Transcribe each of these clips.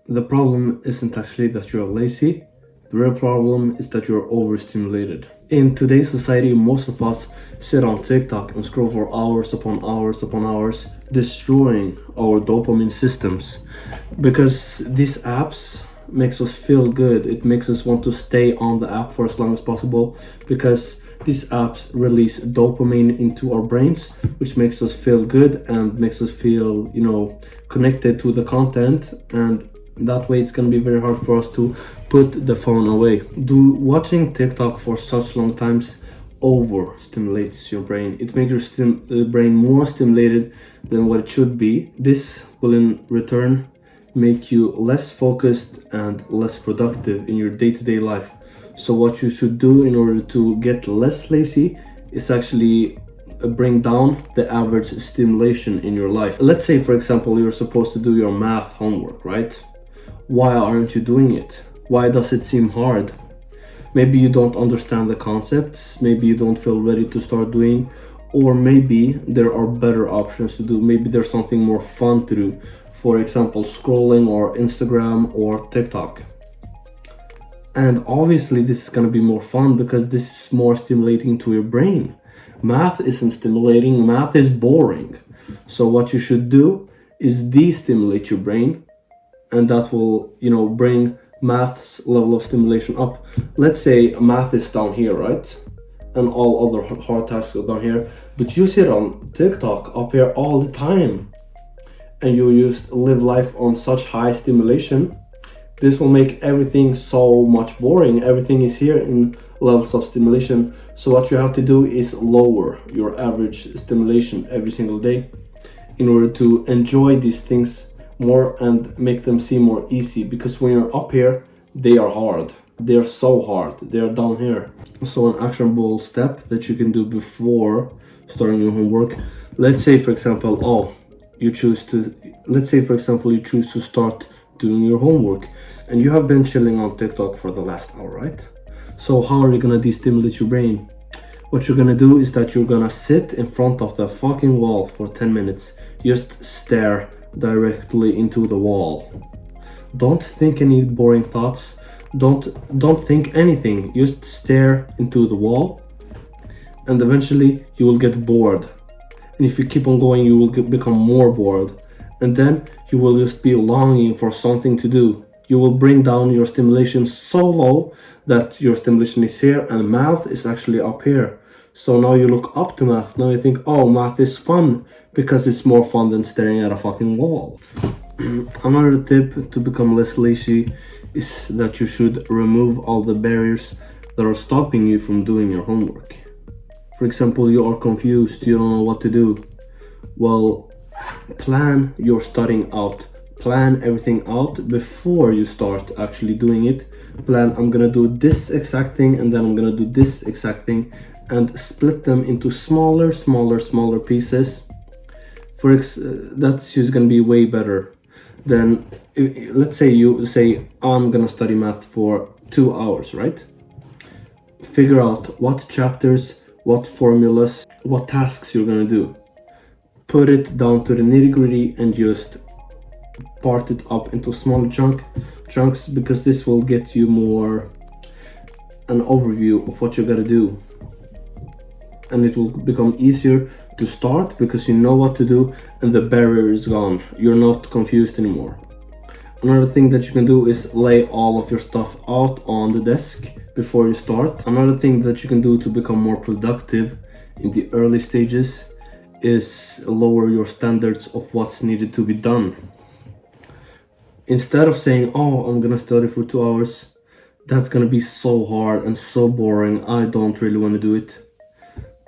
The problem isn't actually that you're lazy, the real problem is that you're overstimulated. In today's society, most of us sit on TikTok and scroll for hours upon hours upon hours, destroying our dopamine systems. Because these apps makes us feel good. It makes us want to stay on the app for as long as possible because these apps release dopamine into our brains, which makes us feel good and makes us feel, connected to the content. And that way it's going to be very hard for us to put the phone away. Do watching TikTok for such long times overstimulates your brain. It makes your brain more stimulated than what it should be. This will in return make you less focused and less productive in your day-to-day life. So what you should do in order to get less lazy is actually bring down the average stimulation in your life. Let's say, for example, you're supposed to do your math homework, right? Why aren't you doing it? Why does it seem hard? Maybe you don't understand the concepts, maybe you don't feel ready to start doing, or maybe there are better options to do. Maybe there's something more fun to do. For example, scrolling or Instagram or TikTok. And obviously this is going to be more fun because this is more stimulating to your brain. Math isn't stimulating, math is boring. So what you should do is de-stimulate your brain, and that will, bring math's level of stimulation up. Let's say math is down here, right? And all other hard tasks are down here, but you sit on TikTok up here all the time and you just live life on such high stimulation. This will make everything so much boring. Everything is here in levels of stimulation. So what you have to do is lower your average stimulation every single day in order to enjoy these things more and make them seem more easy. Because when you're up here, they are hard. They are so hard. They are down here. So an actionable step that you can do before starting your homework. Let's say, for example, you choose to start doing your homework and you have been chilling on TikTok for the last hour, right? So how are you gonna de-stimulate your brain? What you're gonna do is that you're gonna sit in front of the fucking wall for 10 minutes. Just stare directly into the wall. Don't think any boring thoughts. Don't think anything. Just stare into the wall and eventually you will get bored. And if you keep on going, you will become more bored. And then you will just be longing for something to do. You will bring down your stimulation so low that your stimulation is here and math is actually up here. So now you look up to math. Now you think, oh, math is fun because it's more fun than staring at a fucking wall. Another tip to become less lazy is that you should remove all the barriers that are stopping you from doing your homework. For example, you are confused, you don't know what to do. Well, plan your studying out. Plan everything out before you start actually doing it. Plan, I'm gonna do this exact thing and then I'm gonna do this exact thing, and split them into smaller pieces. That's just gonna be way better than, let's say you say, I'm gonna study math for 2 hours, right? Figure out what chapters, what formulas, what tasks you're gonna do. Put it down to the nitty-gritty and just part it up into smaller chunks, because this will get you more an overview of what you gotta do. And it will become easier to start because you know what to do and the barrier is gone. You're not confused anymore. Another thing that you can do is lay all of your stuff out on the desk before you start. Another thing that you can do to become more productive in the early stages is lower your standards of what's needed to be done. Instead of saying, oh, I'm gonna study for 2 hours, that's gonna be so hard and so boring, I don't really want to do it.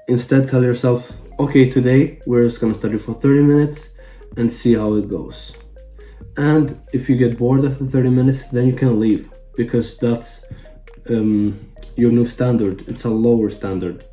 Instead, tell yourself, okay, today we're just gonna study for 30 minutes and see how it goes. And if you get bored after 30 minutes, then you can leave, because that's your new standard. It's a lower standard.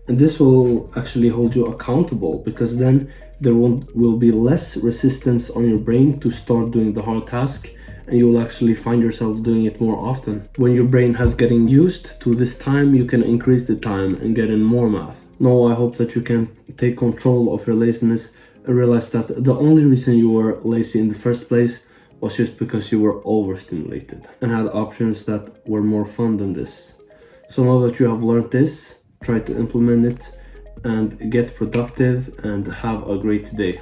And this will actually hold you accountable, because then there will be less resistance on your brain to start doing the hard task, and you will actually find yourself doing it more often. When your brain has getting used to this time, you can increase the time and get in more math. No, I hope that you can take control of your laziness and realize that the only reason you were lazy in the first place was just because you were overstimulated and had options that were more fun than this. So now that you have learned this, try to implement it and get productive and have a great day.